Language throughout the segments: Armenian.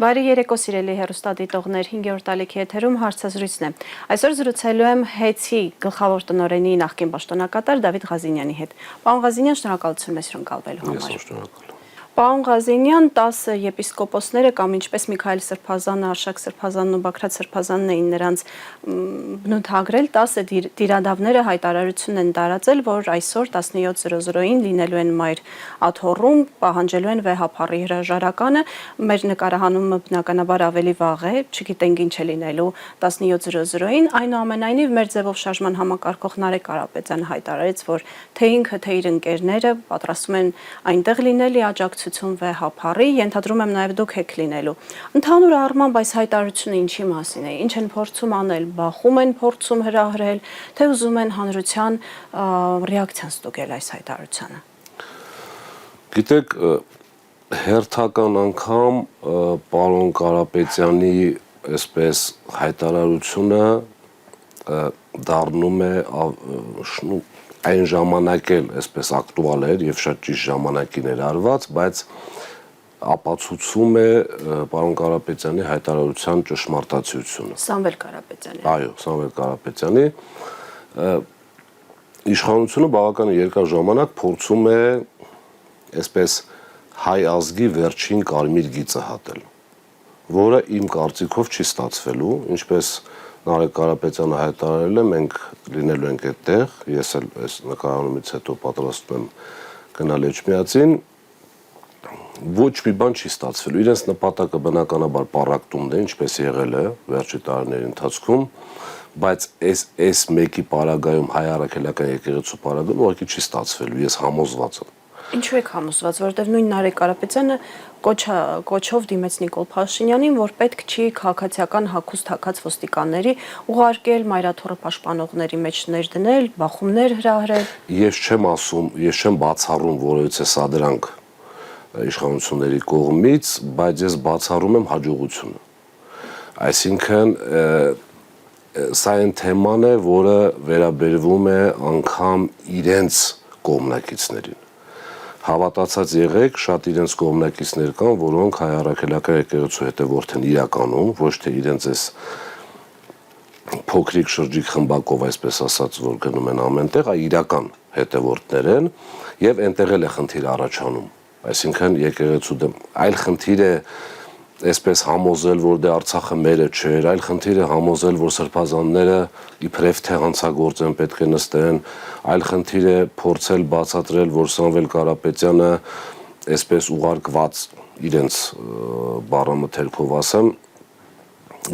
Բարի երեկո սիրելի հեռուստադիտողներ, 5-րդ ալիքի եթերում հարցազրույցն է։ Այսօր զրուցելու եմ ՀԵՑ-ի գլխավոր տնօրենի նախկին պաշտոնակատար Դավիթ Ղազինյանի հետ։ Պարոն Ղազինյան, շնորհակալություն մեզ հրավիրելու համար։ Ես շնորհակալ եմ։ Պարոն Ղազինյան, 10 եպիսկոպոսները կամ ինչպես Միքայել Սրբազանը, Արշակ Սրբազանն ու Բագրատ Սրբազանն էին նրանց բնութագրել, 10 տիրադավները հայտարարություն են տարածել, որ այսօր 17:00-ին լինելու են Մայր աթոռում, պահանջելու են վեհափառի հրաժարականը։ Մեր նկարահանումը բնականաբար ավելի վաղ է, չգիտենք ինչ է լինելու 17:00-ին, այնուամենայնիվ մեր ձևով շարժման համակարգող Նարեկ Կարապետյանը հայտարարեց, որ թե ինքը, թե իր ընկերները պատրաստվում են այնտեղ լինել աջակցություն վեհափառի, ենթադրում եմ նաև դուք եք լինելու։ Ընդհանուր առմամբ այս հայտարարությունը ինչի մասին է, ինչ են փորձում անել, բախում են փորձում հրահրել, թե ուզում են հանրության ռեակցիան ստուգել այս հայտարարությանը։ Գիտեք, հերթական անգամ պարոն Կարապետյանի այսպես հայտարարությունը դառնում է այն ժամանակ էլ այսպես ակտուալ էր եւ շատ ճիշտ ժամանակին էր արված, բայց ապացուցում է պարոն Կարապետյանի հայտարարության ճշմարտացիությունը։ Սամվել Կարապետյանի։ Այո, Սամվել Կարապետյանի իշխանությունը բավականին երկար ժամանակ փորձում է այսպես հայ ազգի վերջին կարմիր գիծը հատել, որը իմ կարծիքով չի ստացվելու, ինչպես Նարեկ Կարապետյանը հայտարարել է, մենք լինելու ենք այդտեղ, ես էլ այս նկարահանումից հետո պատրաստվում եմ գնալ Էջմիածին, ոչ մի բան չի ստացվելու, իրենց նպատակը բնականաբար պառակտումն է, ինչպես եղել է վերջի տարիների ընթացքում, բայց այս մեկի պարագայում հայ առաքելական եկեղեցու պարագայում ուղղակի չի ստացվելու, ես համոզված եմ։ Ինչու եք համոզված, որովհետև նույն Նարեկ Կարապետյանը կոչով դիմեց Նիկոլ Փաշինյանին, որ պետք չի քաղաքացիական հագուստ հագած ոստիկանների ուղարկել մայրաթոռը պաշտպանողների մեջ ներդնել, բախումներ հրահրել։ Ես չեմ ասում, ես չեմ բացառում որևիցե սադրանք իշխանությունների կողմից, բայց ես բացառում եմ հաջողությունը։ Այսինքն սա այն թեման է, որը վերաբերվում է անգամ իրենց կողմնակիցներին։ Հավատացած եղեք, շատ իրենց կողմնակիցներ կան, որոնք հայ առաքելական եկեղեցու հետևորդ են իրականում, ոչ թե իրենց այս փոքրիկ շրջիկ խմբակով, այսպես ասած, որ գնում են ամենտեղ, այ իրական հետևորդներ են եւ այնտեղ էլ է խնդիր առաջանում։ Այսինքն եկեղեցու դեմ այլ խնդիր է այսպես համոզել, որ դե Արցախը մերը չէր, այլ խնդիր է համոզել, որ սրբազանները իբրև թե հանցագործ են, պետք է նստեն, այլ խնդիր է փորձել բացատրել, որ Սամվել Կարապետյանը այսպես ուղարկված իրենց բառամթերքով ասեմ,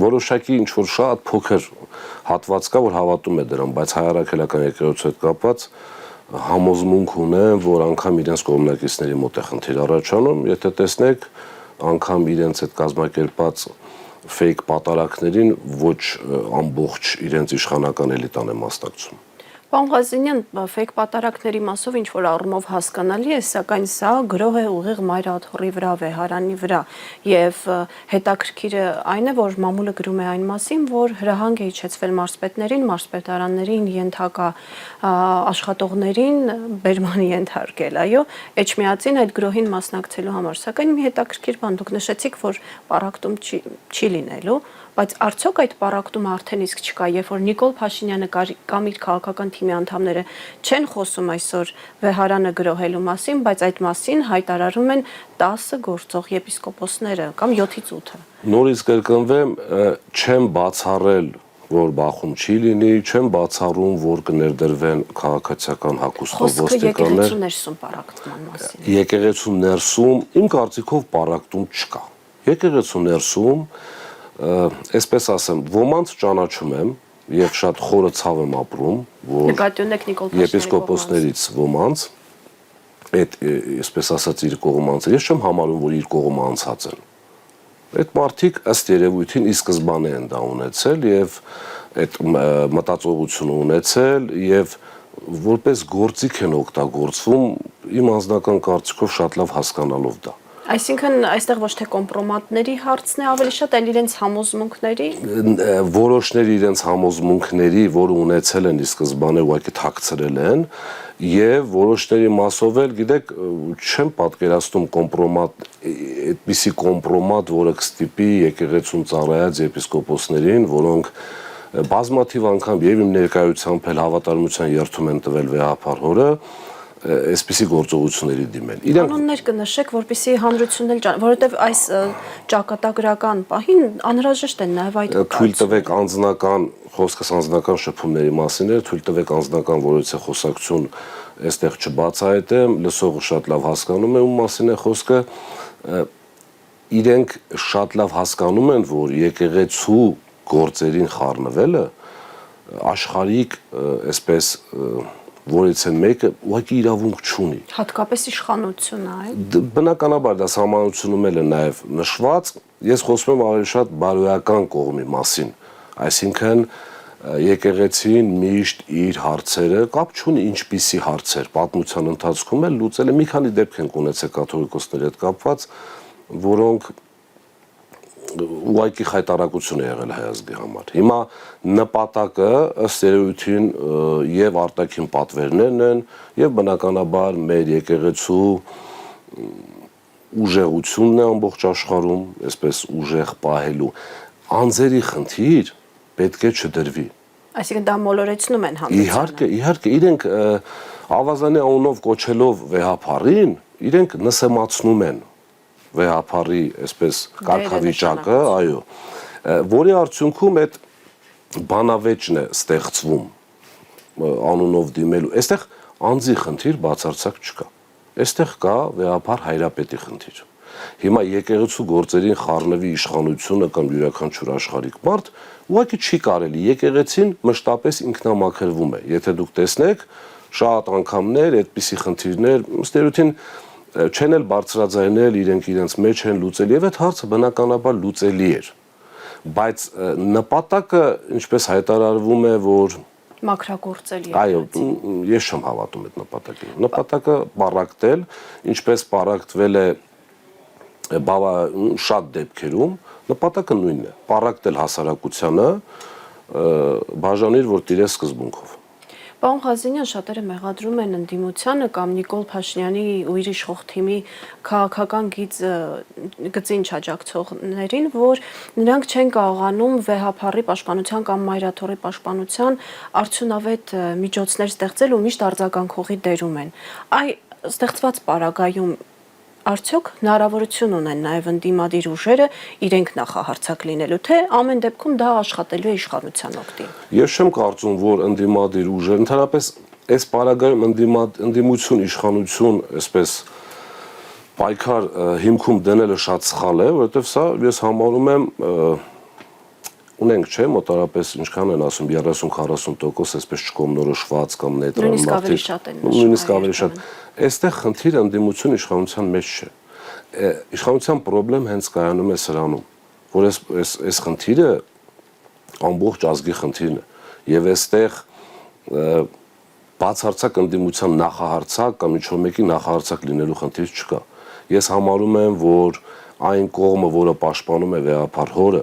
որոշակի ինչ որ շատ փոքր հատված կա, որ հավատում է դրան, բայց հայ առաքելական եկեղեցու հետ կապված համոզմունք ունեն, որ անգամ իրենց կողմնակիցների մոտ է խնդիր առաջանում, եթե տեսնեք անգամ իրենց այդ կազմակերպած ֆեյք պատարակներին ոչ ամբողջ իրենց իշխանական էլիտան է մասնակցում։ Պարոն Ղազինյան, ֆեյք պատարակների մասով ինչ որ առումով հասկանալի է, սակայն սա գրող է ուղիղ մայրաթոռի վրա, վեհարանի վրա եւ հետաքրքիրը այն է, որ մամուլը գրում է այն մասին, որ հրահանգ է իջեցվել մարզպետներին, մարզպետարաններին ենթակա աշխատողներին բերմանի ենթարկել, այո, Էջմիածին այդ գրոհին մասնակցելու համար, սակայն մի հետաքրքիր բան դուք նշեցիք, որ պառակտում չի լինելու, բայց արդյոք այդ պառակտումը արդեն իսկ չկա, երբ որ Նիկոլ Փաշինյանը կամ իր քաղաքական թիմի անդամները չեն խոսում այսօր վեհարանը գրոհելու մասին, բայց այդ մասին հայտարարում են 10 գործող եպիսկոպոսները կամ 7-ից 8-ը։ Նորից կրկնվեմ, չեմ բացառել, որ բախում չի լինի, չեմ բացառում, որ կներդրվեն քաղաքացիական հագուստով ոստիկաններ։ Եկեղեցու ներսում պառակտման մասին։ Եկեղեցու ներսում իմ կարծիքով պառակտում չկա։ Եկեղեցու ներսում այսպես ասեմ, ոմանց ճանաչում եմ եւ շատ խորը ցավ եմ ապրում, որ նկատի ունեք Նիկոլ Փաշինյանի եպիսկոպոսներից ոմանց այդ այսպես ասած իր կողմանց, ես չեմ համարում, որ իր կողմը անցած են։ Այդ մարդիկ ըստ երևույթին ի սկզբանե են դա ունեցել եւ այդ մտածողությունը ունեցել եւ որպես գործիք են օգտագործվում իմ անձնական կարծիքով շատ լավ հասկանալով դա։ Այսինքն այստեղ ոչ թե կոմպրոմատների հարցն է ավելի շատ, այլ իրենց համոզմունքների որոշների իրենց համոզմունքների, որ ունեցել են ի սկզբանե ուղղակի թաքցրել են, եւ որոշների մասով էլ, գիտեք, չեմ պատկերացնում կոմպրոմատ, այդպիսի կոմպրոմատ, որը կստիպի եկեղեցուն ծառայած եպիսկոպոսներին, որոնք բազմաթիվ անգամ եւ իմ ներկայությամբ էլ հավատարմության երթում են տվել վեհապար հորը, այսպիսի գործողությունների դիմել։ Կանոններ կնշեք, որպեսզի հանրությունն էլ ճանաչի, որովհետև այս ճակատագրական պահին անհրաժեշտ են նաև այդ թույլ տվեք անձնական, խոսքս անձնական շփումների մասին է, թույլ տվեք անձնական որևիցե խոսակցություն այստեղ չբացահայտեմ, լսողը շատ լավ հասկանում է ում մասին է խոսքը, իրենք շատ լավ հասկանում են, որ եկեղեցու գործերին խառնվելը աշխարհիկ, այսպես որից են մեկը ուղղակի իրավունք չունի։ Հատկապես իշխանությունը, Բնականաբար դա սահմանությունում էլ է նաև նշված, ես խոսում եմ ավելի շատ բարոյական կողմի մասին, այսինքն եկեղեցին միշտ իր հարցերը, կապ չունի ինչպիսի հարցեր, պատմության ընթացքում էլ լուծել է, մի քանի դեպք են ունեցել կաթողիկոսների հետ կապված, որոնք ուղղակի խայտարակություն է եղել հայ ազգի համար։ Հիմա նպատակը ըստ երևույթին եւ արտաքին պատվերներն են եւ բնականաբար մեր եկեղեցու ուժեղությունն է ամբողջ աշխարհում, այսպես ուժեղ պահելու անձերի խնդիր պետք է չդրվի։ Այսինքն դա մոլորեցնում են հանրությանը։ Իհարկե, իրենք ավազանի անունով կոչելով վեհապարին, իրենք նսեմացնում են վեհապարի այսպես կարգավիճակը, այո, որի արդյունքում այդ բանավեճն է ստեղծվում անունով դիմելու։ Այստեղ անձի խնդիր բացարձակ չկա։ Այստեղ կա վեհապար հայրապետի խնդիր։ Հիմա եկեղեցու գործերին խառնվի իշխանությունը կամ յուրաքանչյուր աշխարհիկ մարդ, ուղղակի չի կարելի, եկեղեցին մշտապես ինքնամաքրվում է։ Եթե դուք տեսնեք, շատ անգամներ այդպիսի խնդիրներ, ըստ երևույթին չեն էլ բարձրաձայնել, իրենք իրենց մեջ են լուծել եւ այդ հարցը բնականաբար լուծելի էր, բայց նպատակը ինչպես հայտարարվում է, որ մաքրագործել այո, ես չեմ հավատում այդ նպատակին։ Նպատակը բառակտել, ինչպես բառակտվել է շատ դեպքերում, նպատակը նույնն է՝ բառակտել հասարակությանը, բաժանիր, որ տիրես սկզբունքով։ Պարոն Ղազենյան, շատերը մեղադրում են ընդդիմությանը կամ Նիկոլ Փաշինյանի ու իր իշխող թիմի քաղաքական գծին չաջակցողներին, որ նրանք չեն կարողանում վեհապարի պաշտպանության կամ մայրաթորի պաշտպանության արդյունավետ միջոցներ ստեղծել ու միշտ արձագանքողի դերում են։ Ստեղծված պարագայում արդյոք հնարավորություն ունեն նաև ընդդիմադիր ուժերը իրենք նախահարցակ լինելու, թե ամեն դեպքում դա աշխատելու է իշխանության օգտին։ Ես չեմ կարծում, որ ընդդիմադիր ուժերը, ընդհանրապես այս պարագայում ընդդիմություն, իշխանություն, այսպես պայքար հիմքում դնելը շատ սխալ է, որովհետև սա ես համարում եմ ունենք, չէ, մոտարապես ինչքան են ասում 30-40% այսպես չկողմնորոշված կամ նեյտրալ մարդիկ, նույնիսկ ավելի շատ։ Այստեղ խնդիրը ընդդիմություն իշխանության մեջ չէ։ Իշխանության խնդրեմ հենց կայանում է սրանում, որ այս խնդիրը ամբողջ ազգի խնդիրն է եւ այստեղ բացարձակ ընդդիմության նախահարցակ կամ ինչ-որ մեկի նախահարցակ լինելու խնդիր չկա։ Ես համարում եմ, որ այն կողմը, որը պաշտպանում է վեհապար հորը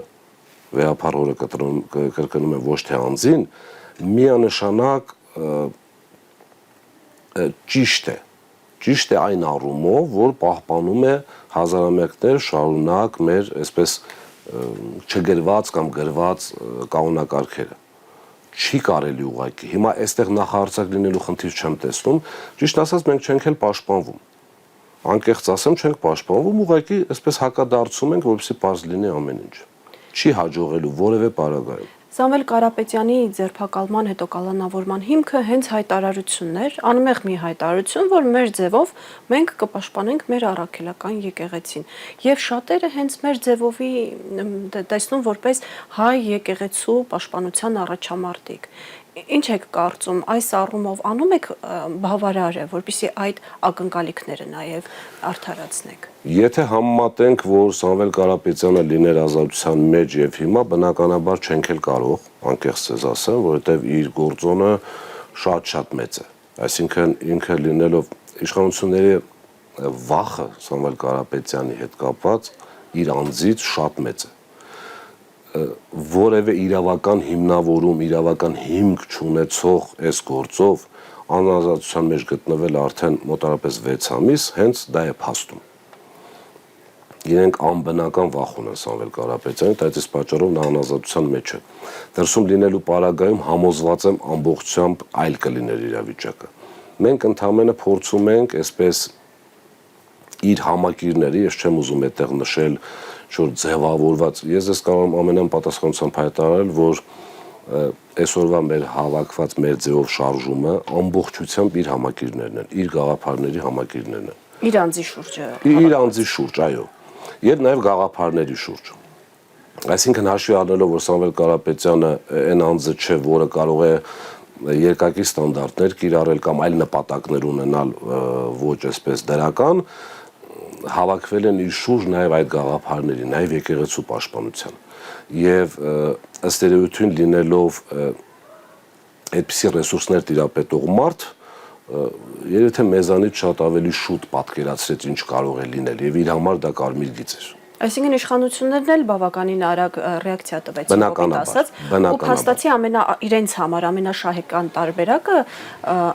կրկնում է ոչ թե անձին, միանշանակ ճիշտ է այն առումով, որ պահպանում է հազարամյակներ շարունակ մեր այսպես չգրված կամ գրված կանոնակարգերը։ Չի կարելի ուղղակի։ Հիմա այստեղ նախահարցակ լինելու խնդիր չեմ տեսնում, ճիշտ ասած մենք չենք էլ պաշտպանվում։ Անկեղծ ասեմ, չենք պաշտպանվում, ուղղակի այսպես հակադարձում ենք, որպեսզի պարզ լինի ամեն ինչ։ Չի հաջողելու որևէ պարագայում։ Սամվել Կարապետյանի ձերբակալման հետո կալանավորման հիմքը հենց հայտարարությունն էր, անմեղ մի հայտարարություն, որ մեր ձևով մենք կպաշտպանենք մեր առաքելական եկեղեցին։ Եվ շատերը հենց մեր ձևովի տեսնում որպես հայ եկեղեցու պաշտպանության առաջամարտիկ։ Ինչ եք կարծում, այս առումով անում եք բավարար է, որպեսզի այդ ակնկալիքները նաև արդարացնեք։ Եթե համեմատենք, որ Սամվել Կարապետյանը լիներ ազատության մեջ եւ հիմա բնականաբար չենք էլ կարող, անկեղծ ձեզ ասեմ, որովհետեւ իր գործոնը շատ մեծ է։ Այսինքն ինքը լինելով իշխանությունների վախը Սամվել Կարապետյանի հետ կապված իր անձից շատ մեծ է։ Որևէ իրավական հիմնավորում, իրավական հիմք չունեցող այս գործով անազատության մեջ գտնվել արդեն մոտարապես 6 ամիս, հենց դա է փաստում։ Իրենք անբնական վախ ունեն Սամվել Կարապետյանից, այդ իսկ պատճառով նա անազատության մեջ է։ Դրսում լինելու պարագայում համոզված եմ ամբողջությամբ այլ կլիներ իրավիճակը։ Մենք ընդհանրապես փորձում ենք այսպես իր համակիրների, ես չեմ ուզում այդտեղ նշել, որ ձևավորված, ես ես կարող եմ ամենապատասխանությամբ հայտարարել, որ այսօրվա մեր հավաքված մեր ձևով շարժումը ամբողջությամբ իր համակիրներն են, իր գաղափարների համակիրներն են։ Իր անձի շուրջը։ Իր անձի շուրջ, այո։ Եվ նաև գաղափարների շուրջ։ Այսինքն հաշվի առնելով, որ Սամվել Կարապետյանը այն անձը չէ, որը կարող է երկակի ստանդարտներ կիրառել կամ այլ նպատակներ ունենալ ոչ այսպես դրական, հավաքվել են իր շուրջ նաև այդ գաղափարների, նաև եկեղեցու պաշտպանության։ Եվ ըստ երևույթին լինելով այդպիսի ռեսուրսներ տիրապետող մարդ, երևի թե մեզանից շատ ավելի շուտ պատկերացրեց ինչ կարող է լինել եւ իր համար դա կարմիր գիծ էր։ Այսինքն իշխանություններն էլ բավականին արագ ռեակցիա տվեցին, ով ասած, ու փաստացի իրենց համար ամենաշահեկան տարբերակը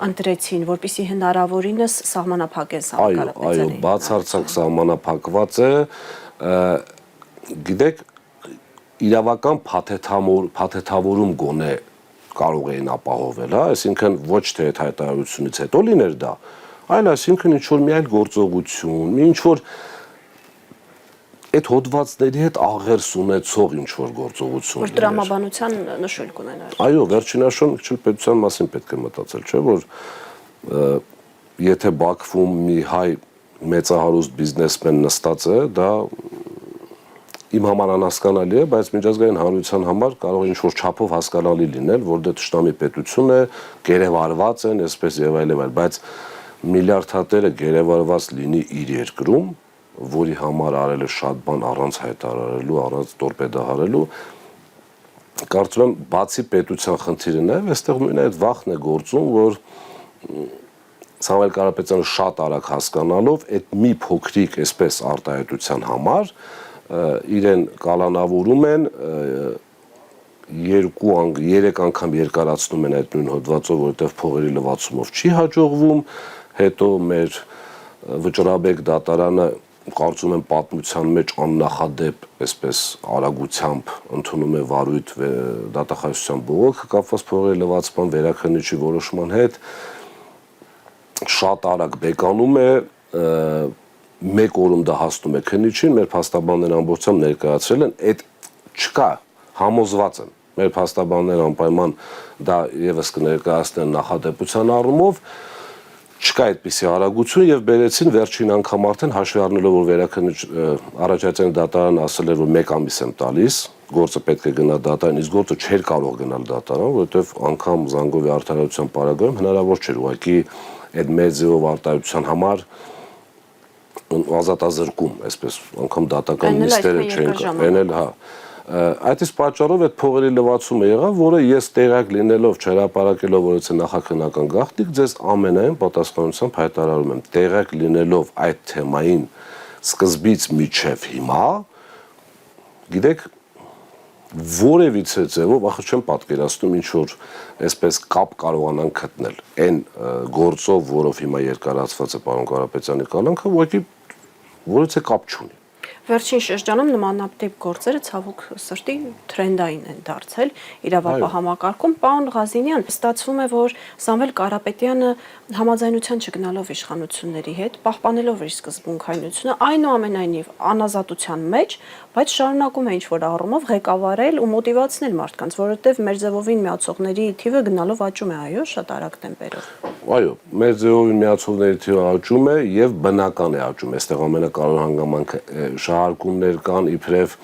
ընտրեցին, որպեսզի հնարավորինս սահմանափակեն Սամվել Կարապետյանի։ Այո, բացարձակ սահմանափակված է, գիտեք, իրավական փաթեթավորում գոնե կարող էին ապահովել, հա, այսինքն ոչ թե այդ հայտարարությունից հետո լիներ դա, այլ այսինքն ինչ որ մի այլ գործողություն, ինչ որ այդ հոդվածների հետ աղերս ունեցող ինչ որ գործողություն։ Որ տրամաբանության նշույլ կունենար։ Այո, վերջինաշուն քչուպետության մասին պետք է մտածել, չէ՞ որ եթե Բաքվում մի հայ մեծահարուստ բիզնեսմեն նստած է, դա իմ համար անհասկանալի է, բայց միջազգային հանրության համար կարող է ինչ-որ չափով հասկանալի լինել, որ դա թշնամի պետություն է, գերեվարված են, այսպես եւ այլ, բայց միլիարդատերը գերեվարված լինի իր երկրում, որի համար արել է շատ բան առանց հայտարարելու, առանց տորպեդահարելու, կարծում եմ բացի պետության խնդիրն է, այստեղ նույն այդ վախն է գործում, որ Սամվել Կարապետյանը շատ արագ հասկանալով այդ մի փոքրիկ այսպես արտահայտության համար իրեն կալանավորում են 2-3 անգամ երկարացնում են այդ նույն հոդվածով, որովհետև փողերի լվացումով չի հաջողվում, հետո մեր վճռաբեկ դատարանը կարծում եմ պատմության մեջ աննախադեպ այսպես արագությամբ ընդունում է վարույթ դատախազության բողոքը կապված փողերի լվացման վերաքննիչի որոշման հետ, շատ արագ բեկանում է, մեկ օրում դա հասնում է քննիչին, մեր փաստաբանները ամբողջությամբ ներկայացրել են, այդ չկա, համոզված են, մեր փաստաբանները անպայման դա եւս կներկայացնեն նախադեպության առումով, չկա այդպիսի արագություն եւ բերեցին վերջին անգամ արդեն հաշվի առնելով որ վերաքննիչ առաջացան դատարան ասել էր որ 1 ամիս եմ տալիս, գործը պետք է գնա դատարան, իսկ գործը չէր կարող գնալ դատարան, որովհետեւ անգամ Զանգովի արդարացության պարագայում հնարավոր չէր ուղղակի այդ մեծիով արտահայտության համար ազատազրկում, այսպես անգամ դատական նիստերը չեն կանել, հա։ Այդ իսկ պատճառով այդ փողերի լվացումը եղավ, որը ես տեղյակ լինելով, չհրապարակելով որից է նախաքննական գաղտնիք, ձեզ ամենայն պատասխանությամբ հայտարարում եմ, տեղյակ լինելով այդ թեմային սկզբից մինչև հիմա, գիտեք, որևիցե ձևով ախր չեմ պատկերացնում ինչ որ այսպես կապ կարողանան գտնել այն գործով, որով հիմա երկարացված է պարոն Կարապետյանի կալանքը, ուղղակի որևիցե կապ չունի։ Վերջին շրջանում նմանատիպ գործերը ցավոք սրտի թրենդային են դարձել իրավապահ պարոն Ղազինյան, ստացվում է, որ Սամվել Կարապետյանը համաձայնության չգնալով իշխանությունների հետ, պահպանելով իր սկզբունքայնությունը, այնուամենայնիվ անազատության մեջ, բայց շարունակում է ինչ-որ առումով ղեկավարել ու մոտիվացնել մարդկանց, որովհետև մեր ձևովին միացողների թիվը գնալով աճում է, այո, շատ արագ տեմպերով։ Այո, մեր ձևովին միացողների թիվը աճում է եւ բնական է աճում, այստեղ ամենակարևոր հանգամանքը շահարկումներ կան իբրև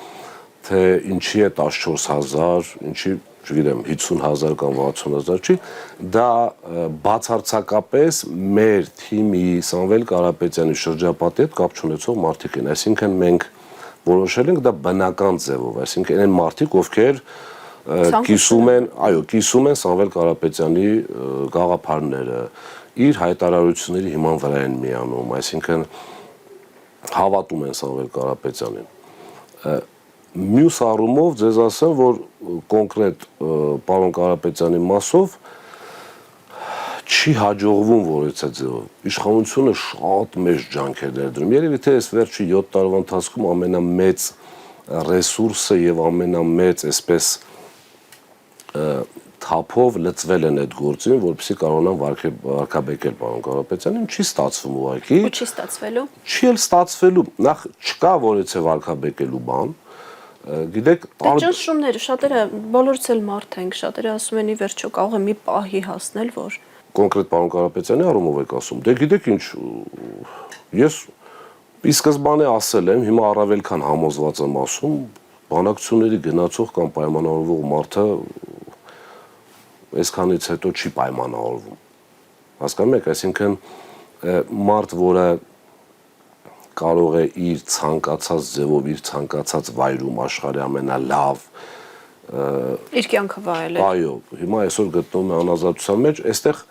թե ինչի է 14000, ինչի, չգիտեմ, 50000 կամ 60000 չի, դա բացարձակապես մեր թիմի Սամվել Կարապետյանի շրջապատի հետ կապ չունեցող մարդիկ են, այսինքն մենք որոշել ենք դա բնական ձևով, այսինքն այն մարդիկ, ովքեր կիսում են Սամվել Կարապետյանի գաղափարները, իր հայտարարությունների հիման վրա են միանում, այսինքն հավատում են Սամվել Կարապետյանին։ Մյուս առումով ձեզ ասեմ, որ կոնկրետ պարոն Կարապետյանի մասով չի հաջողվում որևէ ձևով։ Իշխանությունը շատ մեծ ջանքեր ներդրում։ Երևի թե այս վերջի 7 տարվա ընթացքում ամենամեծ ռեսուրսը եւ ամենամեծ այսպես թափով լծվել են այդ գործին, որպեսզի կարողանան վարկաբեկել պարոն Կարապետյանին, չի ստացվում ուղղակի։ Ու չի ստացվելու։ Չի էլ ստացվելու, նախ չկա որևէ վարկաբեկելու բան։ Գիտեք, ճնշումները շատերը բոլորս էլ մարդ ենք, շատերը ասում են ի վերջո կարող է մի պահի հասնել, որ կոնկրետ պարոն Կարապետյանի առումով եք ասում։ Դե գիտեք ինչ, ես ի սկզբանե ասել եմ, հիմա առավել քան համոզված եմ ասում, բանակցությունների գնացող կամ պայմանավորվող մարդը այսքանից հետո չի պայմանավորվում։ Հասկանում եք, այսինքն մարդ, որը կարող է իր ցանկացած ձևով, իր ցանկացած վայրում աշխարհի ամենալավ իր կյանքը վայելել։ Այո, հիմա այսօր գտնվում է անազատության մեջ, այստեղ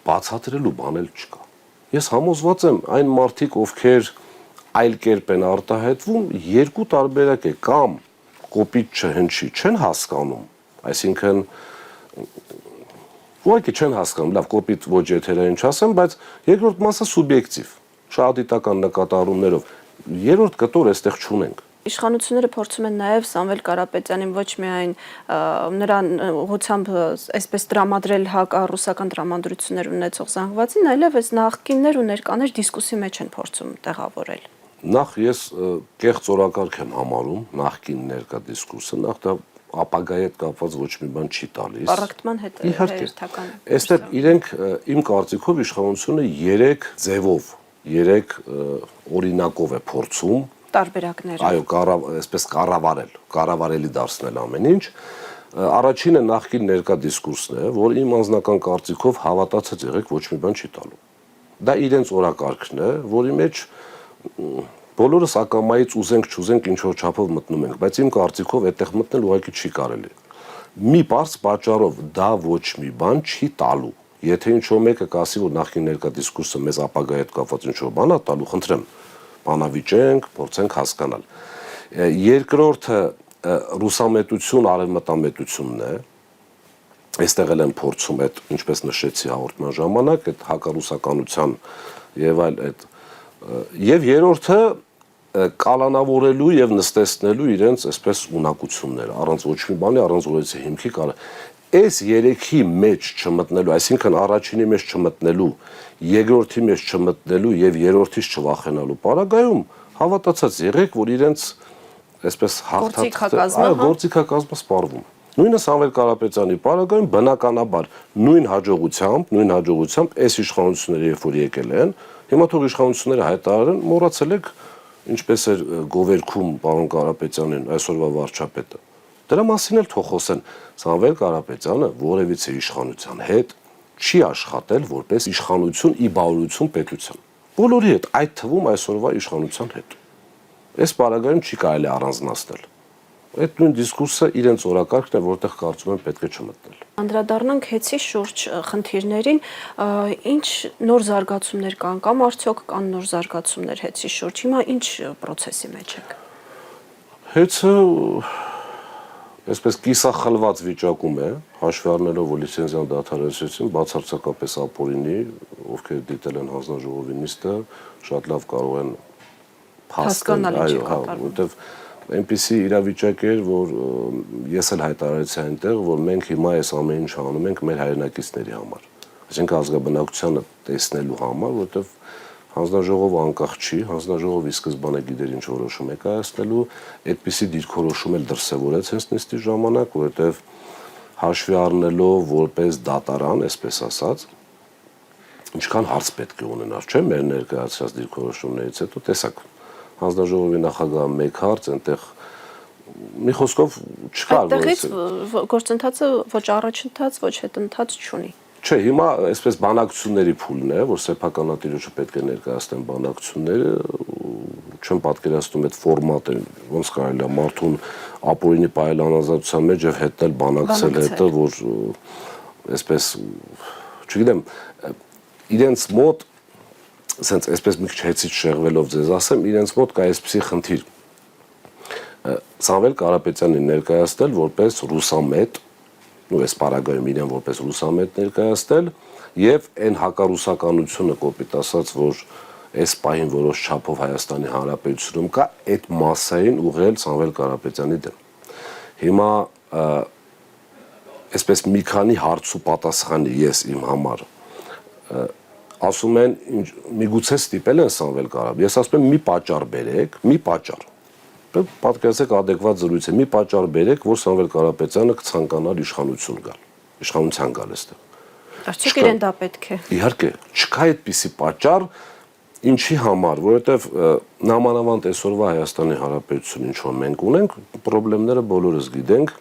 բացատրելու բան էլ չկա։ Ես համոզված եմ, այն մարդիկ, ովքեր այլ կերպ են արտահայտվում, երկու տարբերակ է, կամ կոպիտ չհնչի, չեն հասկանում, այսինքն ուղղակի չեն հասկանում, լավ, կոպիտ ոչ եթերային չասեմ, բայց երկրորդ մասը սուբյեկտիվ, շահադիտական նկատառումներով, երրորդ կտոր այստեղ չունենք։ Իշխանությունները փորձում են նաև Սամվել Կարապետյանին ոչ միայն նրան ուղղությամբ այսպես տրամադրել հակառուսական տրամադրություններ ունեցող զանգվածին, այլև այս նախկիններ ու ներկաներ դիսկուսի մեջ են փորձում տեղավորել։ Նախ ես կեղծ օրակարգ եմ համարում նախկին ներկա դիսկուրսը, նախ դա ապագայի հետ կապված ոչ մի բան չի տալիս։ Պարակտման հետ հերթական։ Այստեղ իրենք իմ կարծիքով իշխանությունը 3 ձևով, 3 օրինակով է փորձում տարբերակներ։ Այո, այսպես կառավարելի դարձնել ամեն ինչ։ Առաջինը նախկին ներկա դիսկուրսն է, որ իմ անձնական կարծիքով հավատացած եղեք ոչ մի բան չի տալու։ Դա իրենց օրակարգն է, որի մեջ բոլորս ակամայից ուզենք չուզենք ինչ որ չափով մտնում ենք, բայց իմ կարծիքով այդտեղ մտնել ուղղակի չի կարելի։ Մի բարձ պատճառով դա ոչ մի բան չի տալու։ Եթե ինչ որ մեկը կասի, որ նախկին ներկա դիսկուրսը մեզ ապագայի հետ կապված ինչ որ բան է տալու, խնդրեմ, բանավիճենք, փորձենք հասկանալ։ Երկրորդը ռուսամետություն, արևմտամետությունն է։ Այստեղ էլ են փորձում այդ, ինչպես նշեցի հաղորդման ժամանակ, այդ հակառուսականության եւ այլ այդ եւ երրորդը կալանավորելու եւ նստեցնելու իրենց այսպես ունակությունները, առանց ոչ մի բանի, առանց որևէ հիմքի կարող։ Այս երեքի մեջ չմտնելու, այսինքն առաջինի մեջ չմտնելու, երկրորդի մեջ չմտնելու եւ երրորդից չվախենալու պարագայում հավատացած եղեք, որ իրենց այսպես գործիքակազմը սպառվում։ Նույնը Սամվել Կարապետյանի պարագայում բնականաբար նույն հաջողությամբ այս իշխանությունները երբ որ եկել են, հիմա թող իշխանությունները հայտարարեն, մոռացել եք ինչպես էր գովերքում պարոն Կարապետյանին այսօրվա վարչապետը։ Դրա մասին էլ թող խոսեն։ Սամվել Կարապետյանը որևիցե իշխանության հետ չի աշխատել որպես իշխանություն ի բարօրություն պետության։ Բոլորի հետ, այդ թվում այսօրվա իշխանության հետ։ Այս պարագայում չի կարելի առանձնացնել։ Այդ նույն դիսկուրսը իրենց օրակարգն է, որտեղ կարծում եմ պետք է չմտնել։ Անդրադառնանք հեծի շուրջ խնդիրներին, ինչ նոր զարգացումներ կան կամ արդյոք կան նոր զարգացումներ հեծի շուրջ։ Հիմա ինչ process-ի մեջ եք։ Հեծը այսպես կիսախլված վիճակում է, հաշվի առնելով, որ լիցենզիան դադարեցրեցին, բացարձակապես ապօրինի, ովքեր դիտել են հանձնաժողովի նիստը, շատ լավ կարող են հասկանալ ինչ է կատարվում։ Որտեվ այնպիսի իրավիճակ էր, որ ես էլ հայտարարեցի այնտեղ, որ մենք հիմա այս ամեն ինչ անում ենք մեր հայրենակիցների համար։ Այսինքն ազգաբնակչությանը տեսնելու համար, որտեվ հանձնաժողովը անկախ չի, հանձնաժողովը ի սկզբանե գիտեր ինչ որոշում է կայացնելու, այդպիսի դիրքորոշում էլ դրսևորեց հենց նիստի ժամանակ, որտեվ հաշվի առնելով որպես դատարան, այսպես ասած, ինչքան հարց պետք է ունենար, չէ՞, մեր ներկայացրած դիրքորոշումներից հետո տեսակ հանձնաժողովի նախագահը մեկ հարց, այնտեղ մի խոսքով չկար։ Այդտեղից գործընթացը ոչ առաջընթաց, ոչ հետընթաց չունի։ Չէ, հիմա այսպես բանակցությունների փուլն է, որ սեփականատիրոջը պետք է ներկայացնեն բանակցությունները, չեմ պատկերացնում այդ ֆորմատը, ոնց կարելի է մարդուն ապօրինի պահել անազատության մեջ եւ հետնել բանակցել հետո, որ այսպես, չգիտեմ, իրենց մոտ ասենց այսպես մի քիչ հեծից շեղվելով ձեզ ասեմ, իրենց մոտ կա այսպիսի խնդիր։ Սամվել Կարապետյանի ներկայացնել որպես ռուսամետ, ու այս պարագայում իրեն որպես ռուսամետ ներկայացնել, եւ այն հակառուսականությունը կոպիտ ասած, որ այս պահին որոշ չափով Հայաստանի Հանրապետությունում կա, այդ մասային ուղղել Սամվել Կարապետյանի դեմ։ Հիմա այսպես մի քանի հարց ու պատասխանի ես իմ համար ասում են միգուցե ստիպել են Սամվել Կարապետյան։ Ես ասում եմ մի պատճառ բերեք, մի պատճառ։ Պատկերացեք adekvat զրույց է, մի պատճառ բերեք, որ Սամվել Կարապետյանը կցանկանար իշխանություն գալ, իշխանության գալ այստեղ։ Արդյոք իրեն դա պետք է։ Իհարկե, չկա այդպիսի պատճառ, ինչի համար, որովհետև նամանավանդ այսօրվա Հայաստանի Հանրապետություն ինչ որ մենք ունենք, խնդիրները բոլորս գիտենք,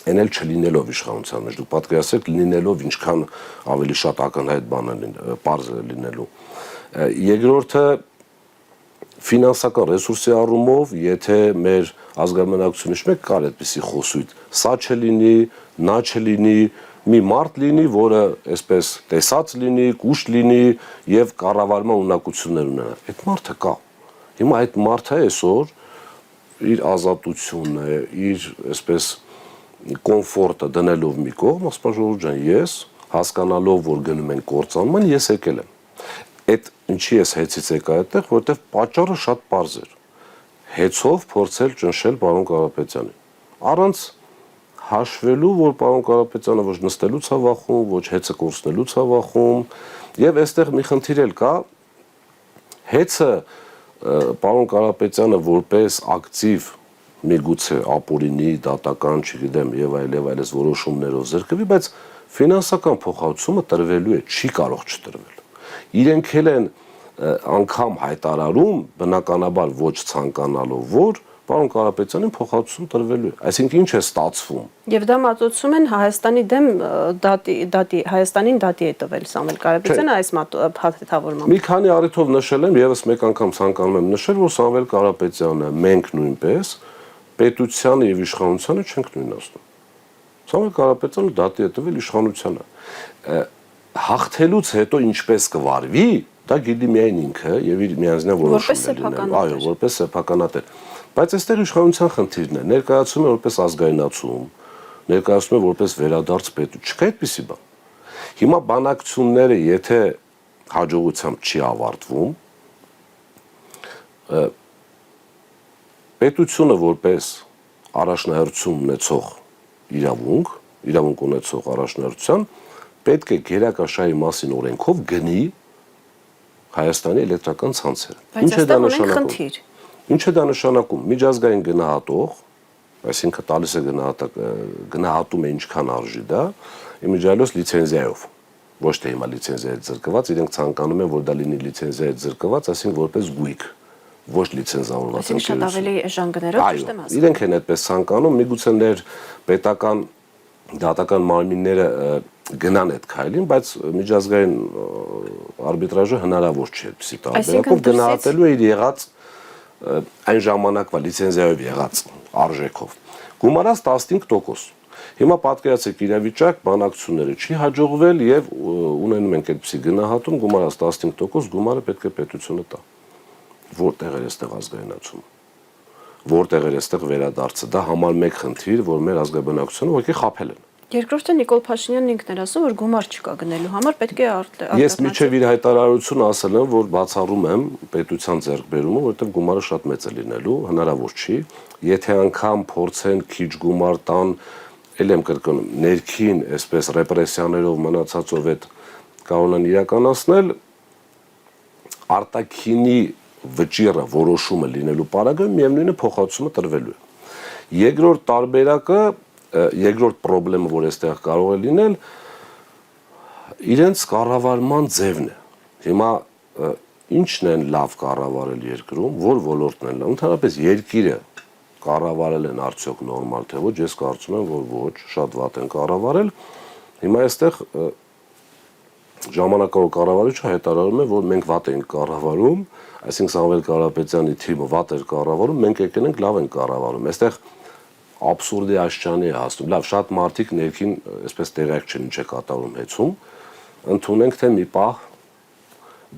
այն էլ չլինելով իշխանության մեջ, դուք պատկերացրեք լինելով ինչքան ավելի շատ ակնհայտ բան է պարզ լինելու։ Երկրորդը ֆինանսական ռեսուրսի առումով, եթե մեր ազգամնակությունից մեկ կար այդպիսի խոսույթ, սա չլինի, նա չլինի, մի մարդ լինի, որը այսպես տեսած լինի, կուշտ լինի եւ կառավարման ունակություններ ունենա։ Այդ մարդը կա։ Հիմա այդ մարդը այսօր իր ազատությունը, իր այսպես կոմֆորտը դնելով մի կողմ, ասպա ժողովուրդ ջան, ես հասկանալով, որ գնում են կործանման, ես եկել եմ։ Այդ ինչի ես հեծից եկա այդտեղ, որովհետև պատճառը շատ պարզ էր։ Հեծով փորձել ճնշել պարոն Կարապետյանին։ Առանց հաշվելու, որ պարոն Կարապետյանը ոչ նստելուց է վախում, ոչ հեծը կորցնելուց է վախում, եւ այստեղ մի խնդիր էլ կա։ Հեծը պարոն Կարապետյանը որպես ակտիվ միգուցե ապօրինի, դատական, չգիտեմ, եւ այլս որոշումներով զրկվի, բայց ֆինանսական փոխհատուցումը տրվելու է, չի կարող չտրվել։ Իրենք էլ են անգամ հայտարարում, բնականաբար ոչ ցանկանալով, որ պարոն Կարապետյանին փոխհատուցում տրվելու է։ Այսինքն ինչ է ստացվում։ Եվ դա մատուցում են Հայաստանի դեմ Հայաստանին դատի է տվել Սամվել Կարապետյանը այս փաթեթավորմամբ։ Մի քանի առիթով նշել եմ, եւս մեկ անգամ ցանկանում եմ նշել, որ Սամվել Կարապետյանը մենք նույնպես պետությանը եւ իշխանությանը չենք նույնացնում։ Սամվել Կարապետյանը դատի է տվել իշխանությանը։ Հաղթելուց հետո ինչպես կվարվի, դա գիտի միայն ինքը եւ իր միանձնյա որոշումն է։ Այո, որպես սեփականատեր։ Բայց այստեղ իշխանության խնդիրն է, ներկայացում է որպես ազգայնացում, ներկայացում է որպես վերադարձ պետություն, չկա այդպիսի բան։ Հիմա բանակցությունները, եթե հաջողությամբ չի ավարտվում, պետությունը որպես առաջնահերթություն ունեցող իրավունք ունեցող առաջնահերթության պետք է գերակաշարի մասին օրենքով գնի Հայաստանի էլեկտրական ցանցերը։ Ինչ է դա նշանակում։ Ինչ է դա նշանակում։ Միջազգային գնահատող, այսինքն տալիս է գնահատում է ինչքան արժի դա, իմիջիալոց լիցենզիայով։ Ոչ թե հիմա լիցենզիայից զրկված, իրենք ցանկանում են, որ դա լինի լիցենզիայից զրկված, այսինքն որպես գույք, ոչ լիցենզավորված ընկերություն։ Շատ ավելի ժանգներով ճիշտ եմ ասում։ Իրենք են այդպես ցանկանում, միգուցե ներ պետական դատական մարմինները գնան այդ քայլին, բայց միջազգային արբիտրաժը հնարավոր չէ այդպիսի տարբերակով գնահատելու է իր եղած այն ժամանակվա լիցենզիայով եղած արժեքով։ Գումարած 15%։ Հիմա պատկերացրեք իրավիճակ, բանակցությունները չի հաջողվել եւ ունենում ենք այդպիսի գնահատում, գումարած 15% գումարը պետք է պետությունը տա։ Որտեղ է այստեղ ազգայնացումը։ Որտեղ է այստեղ վերադարձը։ Դա համար մեկ խնդիր, որ մեր ազգաբնակությունը ուղղակի խաբել են։ Երկրորդը Նիկոլ Փաշինյանն ինքն էր ասում, որ գումար չկա գնելու համար, պետք է Ես միջև իր հայտարարությունը ասել եմ, որ բացառում եմ պետության ձեռքբերումը, որովհետև գումարը շատ մեծ է լինելու, հնարավոր չի։ Եթե անգամ փորձեն քիչ գումար տան, ել եմ կրկնում, ներքին, այսպես ռեպրեսիաներով մնացածով այդ կանոնն իրականացնել, արտաքինի վճիռը որոշումը լինելու պարագայում միևնույնն է փոխհատուցումը տրվելու է։ Երկրորդ տարբերակը երկրորդ խնդրեմը, որ այստեղ կարող է լինել, իրենց կառավարման ձևն է։ Հիմա ինչն են լավ կառավարել երկրում, որ ոլորտն են լավ, ընդհանրապես երկիրը կառավարել են արդյոք նորմալ թե ոչ, ես կարծում եմ, որ ոչ, շատ վատ են կառավարել։ Հիմա այստեղ ժամանակավոր կառավարիչը հայտարարում է, որ մենք վատ ենք կառավարում, այսինքն Սամվել Կարապետյանի թիմը վատ էր կառավարում, մենք եկել ենք լավ ենք կառավարում։ Այստեղ абսուրդի աշխանի է հասնում։ Լավ, շատ մարդիկ ներքին այսպես տեղյակ չեն ինչ է կատարում հեծում։ Ընդունենք թե մի պահ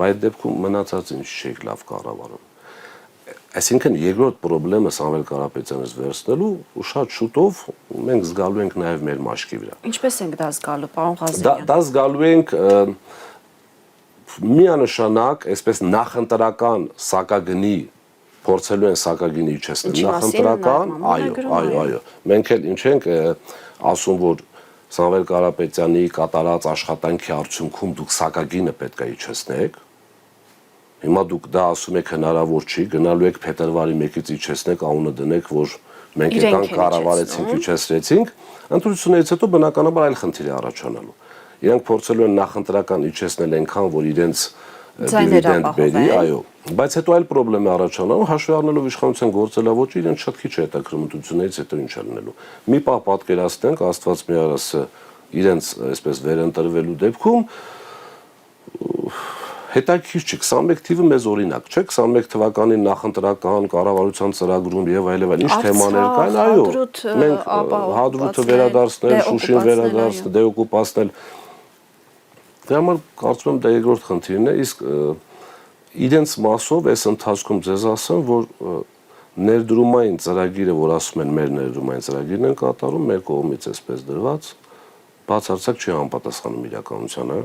բայց դեպքում մնացած ինչ չէիք լավ կառավարում։ Այսինքն երկրորդ խնդրեմը Սամվել Կարապետյանից վերցնելու ու շատ շուտով մենք զգալու ենք նաև մեր մաշկի վրա։ Ինչպես ենք դա զգալու, պարոն Ղազարյան։ Դա զգալու ենք միանշանակ, այսպես նախընտրական սակագնի փորձելու են սակագինի իջեցնել նախընտրական, այո, մենք էլ ինչ ենք ասում, որ Սամվել Կարապետյանի կատարած աշխատանքի արդյունքում դուք սակագինը պետք է իջեցնեք։ Հիմա դուք դա ասում եք հնարավոր չի, գնալու եք փետրվարի 1-ից իջեցնեք, անունը դնեք, որ մենք եկանք կառավարեցինք, իջեցրեցինք, ընտրություններից հետո բնականաբար այլ խնդիր է առաջանալու։ Իրանք փորձելու են նախընտրական իջեցնել այնքան, որ իրենց դիվիդենդ բերի, այո, բայց հետո այլ խնդրեմ է առաջանալու, հաշվի առնելով իշխանության գործելավոճը, իրենց շատ քիչ է հետաքրքրում ընտրություններից հետո ինչ է լինելու։ Մի պահ պատկերացնենք, Աստված մի արասը իրենց այսպես վերընտրվելու դեպքում հետաքրքիր չի, 21 թիվը մեզ օրինակ չէ, 21 թվականին նախընտրական կառավարության ծրագրում եւ այլն, ինչ թեմաներ կային, այո, մենք Հադրութը վերադարձնել, Շուշին վերադարձնել, դեօկուպացնել։ Դրա համար կարծում եմ դա երկրորդ խնդիրն է, իսկ իրենց մասով այս ընթացքում ձեզ ասեմ, որ ներդրումային ծրագիրը, որ ասում են մեր ներդրումային ծրագիրն են կատարում, մեր կողմից էսպես դրված, բացարձակ չի համապատասխանում իրականությանը,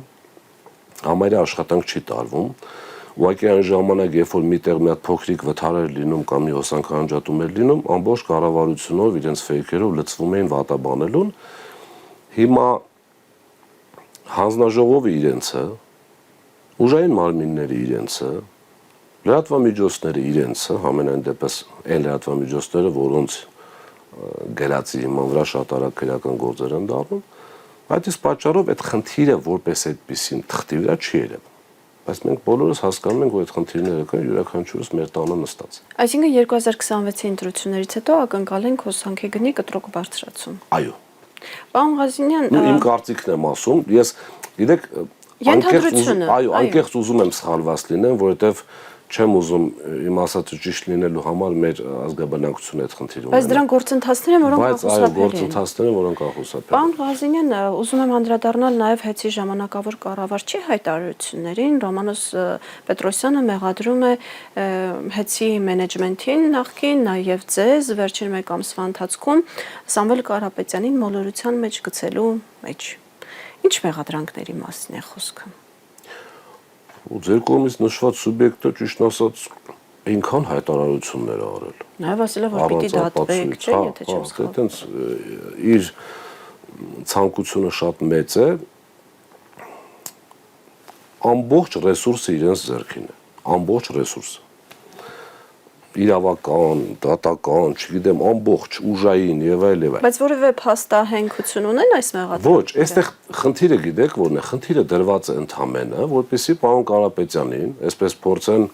համարյա աշխատանք չի տարվում, ուղղակի այն ժամանակ, երբ որ միտեղ մի հատ փոքրիկ վթարեր լինում կամ մի հոսանքարանջատում էր լինում, ամբողջ կառավարությունով իրենց ֆեյքերով լցվում էին վատաբանելուն, հիմա հանձնաժողովը իրենցը, ուժային մարմինները իրենցը, լրատվամիջոցները իրենցը, համենայն դեպս այն լրատվամիջոցները, որոնց գրածի հիման վրա շատ արագ քրեական գործեր են դառնում, այդ իսկ պատճառով այդ խնդիրը որպես այդպեսին թղթի վրա չի երևում։ Բայց մենք բոլորս հասկանում ենք, որ այդ խնդիրները կան յուրաքանչյուրս մեր տանը նստած։ Այսինքն 2026-ի ընտրություններից հետո ակնկալ ենք հոսանքի գնի կտրուկ բարձրացում։ Այո։ Պարոն Ղազարյան, իմ կարծիքն եմ ասում, ես գիտեք, անկեղծ ուզում եմ սխալված լինեմ, որովհետև չեմ ուզում իմ ասածը ճիշտ լինելու համար մեր ազգաբնակությունը այդ խնդիրը ունենա։ Բայց դրանք գործընթացներ են, որոնք ախուսափելի են։ Պարոն Ղազարյան, ուզում եմ անդրադառնալ նաև ՀԵՑ-ի ժամանակավոր կառավարչի հայտարարություններին։ Ռոմանոս Պետրոսյանը մեղադրում է ՀԵՑ-ի մենեջմենթին նախկին, նաև ձեզ վերջին մեկ ամսվա ընթացքում Սամվել Կարապետյանին մոլորության մեջ գցելու մեջ։ Ինչ մեղադրանքների մասին է խոսքը։ Ու ձեր կողմից նշված սուբյեկտը ճիշտ ասած այնքան հայտարարություններ արել։ Նաև ասել է, որ պիտի դատվեք, չէ՞, եթե չեմ սխալվում։ Այդտենց իր ցանկությունը շատ մեծ է, ամբողջ ռեսուրսը իրենց ձեռքին է, ամբողջ ռեսուրսը։ Իրավական, դատական, չգիտեմ, ամբողջ ուժային եւ այլ եւ այլ։ Բայց որևէ փաստահենքություն ունեն այս մեղադրանքները։ Ոչ, այստեղ խնդիրը գիտեք որն է, խնդիրը դրված է ընդհանրապես, որպեսզի պարոն Կարապետյանին, այսպես փորձեն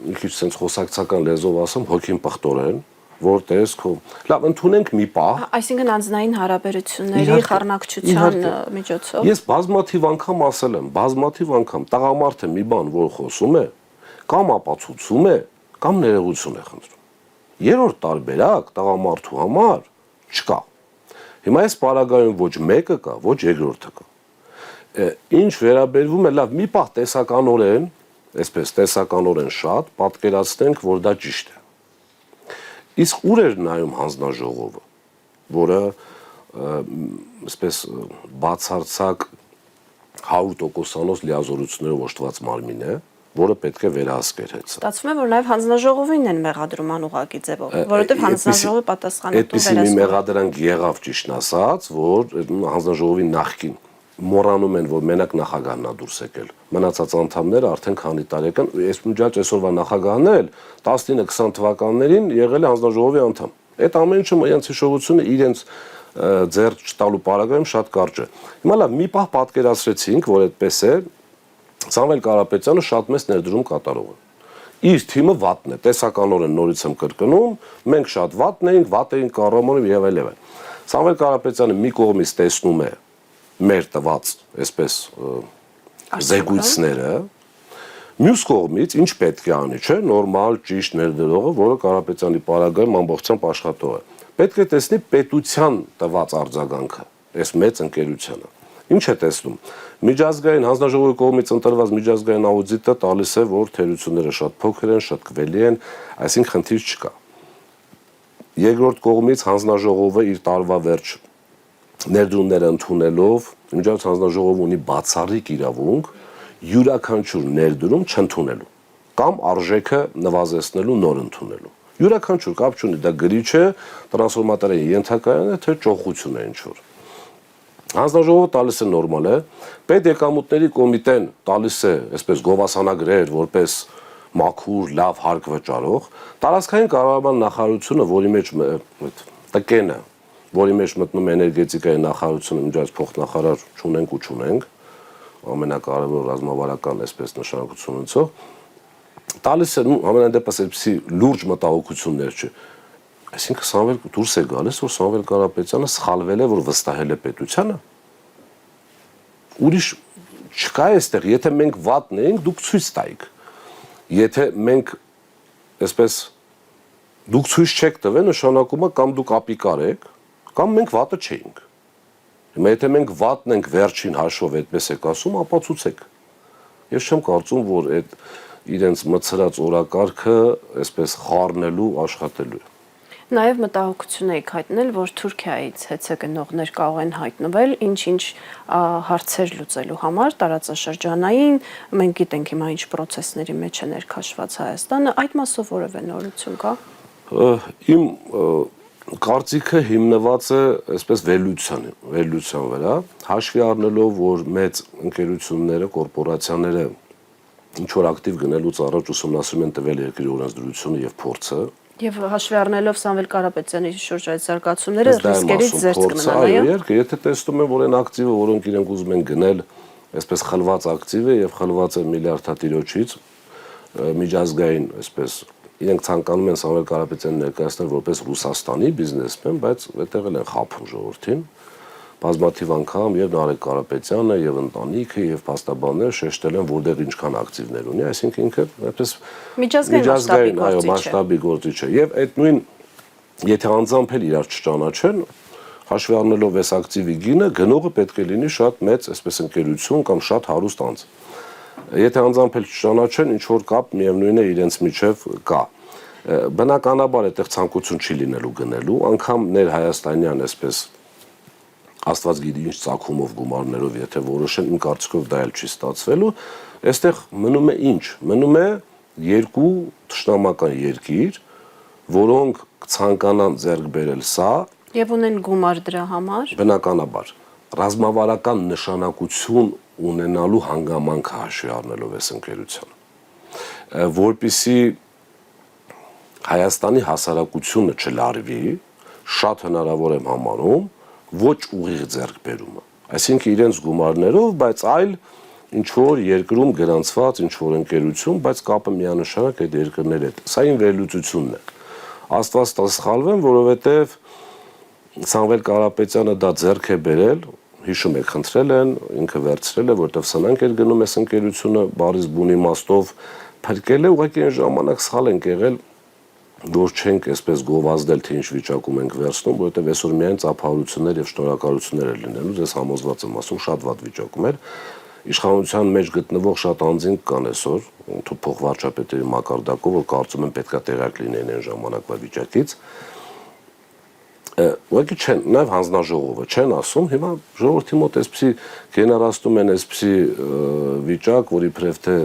մի քիչ sense խոսակցական լեզվով ասեմ, հոգին պղտորեն, որ տեսքո։ Լավ, ընդունենք մի պահ։ Այսինքն անձնային հարաբերությունների խառնակցության միջոցով։ Ես բազմաթիվ անգամ ասել եմ, բազմաթիվ անգամ տղամարդը մի բան որ խոսում է, կամ ապացուցում է, կամ ներողություն է խնդրում։ Երրորդ տարբերակ տղամարդու համար չկա։ Հիմա այս պարագայում ոչ մեկը կա, ոչ երկրորդը կա։ Ինչ վերաբերվում է, լավ, մի պահ տեսականորեն, այսպես տեսականորեն շատ պատկերացնենք, որ դա ճիշտ է։ Իսկ ուր էր նայում հանձնաժողովը, որը այսպես բացարձակ 100%-անոց լիազորություններով օժտված մարմին է, որը պետք է վերահսկեր հետ։ Ստացվում է, որ նաև հանձնաժողովին են մեղադրում անուղղակի ձևով, որովհետև հանձնաժողովը պատասխանատու այդպիսի մի մեղադրանք եղավ ճիշտն ասած, որ հանձնաժողովի նախկին մոռանում են, որ մենակ նախագահն է դուրս եկել։ Մնացած անդամները արդեն քանի տարեկան, այս միջաց այսօրվա նախագահն էլ 19-20 թվականներին եղել է հանձնաժողովի անդամ։ Այդ ամեն ինչը իրենց հիշողությունը իրենց ձեռ չտալու պարագայում շատ կարճ է։ Հիմա լավ, մի պահ պատկերացրեցինք, որ այդպես է, Սամվել Կարապետյանը շատ մեծ ներդրում կատարող է։ Իր թիմը վատն է, տեսականորեն նորից եմ կրկնում, մենք շատ վատն էինք կառավարում եւ այլ եւ այլ։ Սամվել Կարապետյանը մի կողմից տեսնում է մեր տված, այսպես զեկույցները, մյուս կողմից ինչ պետք է անի, չէ՞, նորմալ, ճիշտ ներդրողը, որը Կարապետյանի պարագայում ամբողջությամբ աշխատող է։ Պետք է տեսնի պետության տված արձագանքը, այս մեծ ընկերությանը։ Ինչ է տեսնում։ Միջազգային հանձնաժողովի կողմից ընտրված միջազգային աուդիտը տալիս է, որ թերությունները շատ փոքր են, շտկվելի են, այսինքն խնդիր չկա։ Երկրորդ կողմից հանձնաժողովը իր տարվա վերջ ներդրումները ընդունելով, միջազգային հանձնաժողովը ունի բացառիկ իրավունք յուրաքանչյուր ներդրում չընդունելու կամ արժեքը նվազեցնելու, նոր ընդունելու։ Յուրաքանչյուր կապ չունի, դա գրիչ է, տրանսֆորմատորային ենթակայան է, թե ճոխություն է ինչ-որ։ Հանձնաժողովը տալիս է նորմալ է, պետեկամուտների կոմիտեն տալիս է, այսպես գովասանագրեր, որպես մաքուր, լավ հարկ վճարող, տարածքային կառավարման նախարարությունը, որի մեջ տկենը, որի մեջ մտնում էներգետիկայի նախարարությունը, միջազգային փոխնախարար չունենք ու չունենք, ամենակարևոր ռազմավարական այսպես նշանակություն ունեցող, տալիս է ամենայն դեպս այսպիսի լուրջ մտահոգություններ չէ։ Այսինքն Սամվել դուրս է գալիս, որ Սամվել Կարապետյանը սխալվել է, որ վստահել է պետությանը։ Ուրիշ չկա այստեղ, եթե մենք վատն էինք, դուք ցույց տայիք։ Եթե մենք այսպես դուք ցույց չեք տվել, նշանակում է կամ դուք ապիկար եք, կամ մենք վատը չէինք։ Հիմա եթե մենք վատն ենք վերջին հաշվով այդպես եք ասում, ապացուցեք։ Ես չեմ կարծում, որ այդ իրենց մցրած օրակարգը այսպես խառնելու աշխատելու է։ Նաև մտահոգություն եք հայտնել, որ Թուրքիայից հեծե գնողներ կարող են հայտնվել ինչ-ինչ հարցեր լուծելու համար տարածաշրջանային, մենք գիտենք հիմա ինչ process-ների մեջ է ներքաշված Հայաստանը, այդ մասով որևէ նորություն կա։ Իմ կարծիքը հիմնված է այսպես վերլուծության վրա, հաշվի առնելով, որ մեծ ընկերությունները, կորպորացիաները ինչ որ ակտիվ գնելուց առաջ ուսումնասիրում են տվել երկրի օրենսդրությունը եւ փորձը։ Եվ հաշվի առնելով Սամվել Կարապետյանի շուրջ այդ զարգացումները ռիսկերից զերծ կմնան, այո, եթե տեսնում են, որ այն ակտիվը, որոնք իրենք ուզում են գնել, այսպես խլված ակտիվ է եւ խլված է միլիարդատիրոջից, միջազգային, այսպես իրենք ցանկանում են Սամվել Կարապետյանին ներկայացնել որպես Ռուսաստանի բիզնեսմեն, բայց այդտեղ էլ են խափում ժողովրդին։ Բազմաթիվ անգամ եւ Նարեկ Կարապետյանը եւ ընտանիքը եւ փաստաբանները շեշտել են, որտեղ ինչքան ակտիվներ ունի, այսինքն ինքը այդպես միջազգային մասշտաբի գործիչ է։ Եվ այդ նույն եթե անձամբ էլ իրար չճանաչեն, հաշվի առնելով այս ակտիվի գինը, գնողը պետք է լինի շատ մեծ, այսպես ընկերություն կամ շատ հարուստ անձ։ Եթե անձամբ էլ չճանաչեն, ինչ որ կապ միևնույն է իրենց միջև կա։ Բնականաբար այդտեղ ցանկություն չի լինելու գնելու, անգամ ներհայաստանյան այսպես Աստված գիտի ինչ ցակումով գումարներով, եթե որոշեն, իմ կարծիքով դա էլ չի ստացվելու, այստեղ մնում է ինչ։ Մնում է երկու թշնամական երկիր, որոնք ցանկանան ձեռք բերել սա եւ ունեն գումար դրա համար։ Բնականաբար ռազմավարական նշանակություն ունենալու հանգամանքը հաշվի առնելով այս ընկերությանը, որպիսի Հայաստանի հասարակությունը չլարվի, շատ հնարավոր եմ համարում ոչ ուղիղ ձեռքբերումը, այսինքն իրենց գումարներով, բայց այլ ինչ որ երկրում գրանցված ինչ որ ընկերություն, բայց կապը միանշանակ այդ երկրների հետ։ Սա իմ վերլուծությունն է։ Աստված տա սխալվեմ, որովհետև Սամվել Կարապետյանը դա ձեռք է բերել, հիշում եք, խնդրել են, ինքը վերցրել է, որտեվ սնանկ էր գնում այս ընկերությունը, բարիս բուն իմաստով փրկել է, ուղղակի այն ժամանակ սխալ են եղել, որ չենք այսպես գովազդել, թե ինչ վիճակում ենք վերցնում, որովհետև այսօր միայն ծափահարություններ եւ շնորհակալություններ են լինելու, ես համոզված եմ ասում, շատ վատ վիճակում էր։ Իշխանության մեջ գտնվող շատ անձինք կան այսօր, փոխվարչապետերի մակարդակով, որ կարծում եմ պետքա տեղյակ լինեն այն ժամանակվա վիճակից։ Ուղղակի չեն, նաև հանձնաժողովը չեն ասում, հիմա ժողովրդի մոտ այսպեսի գեներացնում են այսպեսի վիճակ, որի իբրև թե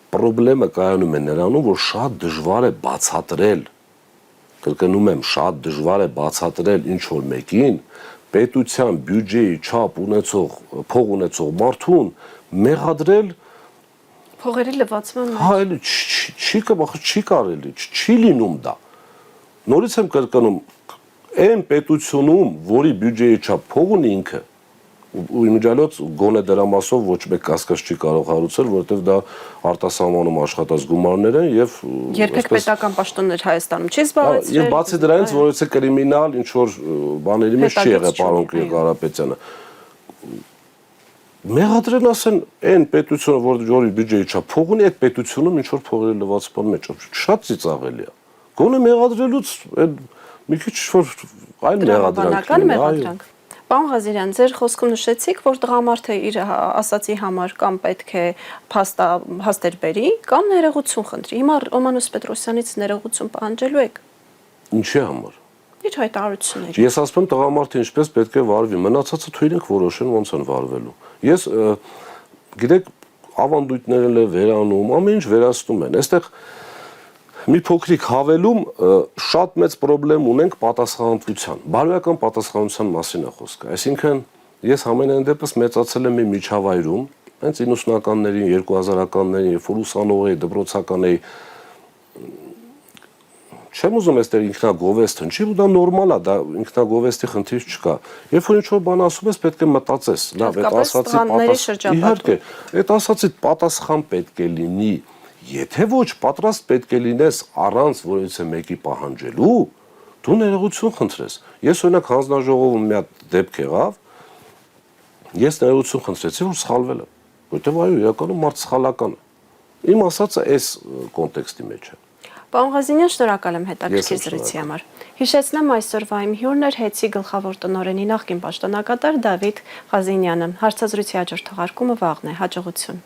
Պրոբլեմը կայանում է նրանում, որ շատ դժվար է բացատրել, կրկնում եմ, շատ դժվար է բացատրել ինչ որ մեկին, պետության բյուջեի չափ ունեցող, փող ունեցող մարդուն մեղադրել փողերի լվացման մեջ։ Հա, էլի չի կարելի, չի լինում դա։ Նորից եմ կրկնում, այն պետությունում, որի բյուջեի չափ փող ունի ինքը, ու իմիջիալոց գոնե դրա մասով ոչ մեկ կասկած չի կարող հարուցել, որովհետև դա արտասահմանում աշխատած գումարներ են եւ երբեք պետական պաշտոններ Հայաստանում չի զբաղեցրել։ Եվ բացի դրանից, որովհետև կրիմինալ ինչ որ բաների մեջ չի եղել պարոն Կարապետյանը։ Մեղադրեն ասեն այն պետությունը, որի բյուջեի չափ փող ունի, այդ պետությունում ինչ որ փողերի լվացման մեջ շատ ծիծաղելի է։ Գոնե մեղադրելուց մի քիչ որ այլ մեղադրանք։ Պարոն Ղազարյան, ձեր խոսքում նշեցիք, որ տղամարդը իր ասացի համար կամ պետք է հաստեր բերի, կամ ներողություն խնդրի։ Հիմա Ռոմանոս Պետրոսյանից ներողություն պահանջելու եք։ Ինչի համար։ Ինչ հայտարարություններ։ Ես ասում եմ տղամարդը ինչպես պետք է վարվի, մնացածը թույլ ենք որոշեն ոնց են վարվելու։ Ես գիտեք, ավանդույթներն էլ վերանում, ամեն ինչ վերացնում են։ Այստեղ մի փոքրիկ հավելում շատ մեծ խնդրեմ ունենք պատասխանատվության։ Բարոյական պատասխանատվության մասին է խոսքը։ Այսինքն ես ամենայն դեպս մեծացել եմ մի միջավայրում, հենց 90-ականներին, 2000-ականներին, երբ որ ուսանող էի, դպրոցական էի, չեմ ուզում այստեղ ինքնագովեստ հնչի, ու դա նորմալ է, դա ինքնագովեստի խնդիր չկա։ Երբ որ ինչ-որ բան ասում ես, պետք է մտածես, լավ, այդ ասացի իհարկե, այդ ասացի պատասխան պետք է լինի, եթե ոչ պատրաստ պետք է լինես առանց որևիցե մեկի պահանջելու, դու ներողություն խնդրես։ Ես օրինակ հանձնաժողովում մի հատ դեպք եղավ, ես ներողություն խնդրեցի, որ սխալվել եմ, որտեղ այո, իրականում մարդ սխալական է։ Իմ ասածը այս կոնտեքստի մեջ է։ Պարոն Ղազարյան, շնորհակալ եմ հետաքրքիր զրույցի համար։ Հիշեցնեմ այսօրվա իմ հյուրն էր ՀԵՑ-ի գլխավոր տնօրենի նախկին պաշտոնակատար Դավիթ Ղազարյանը։ Հարցազրույցի հաջորդ թողարկումը վաղն է, հաջողություն։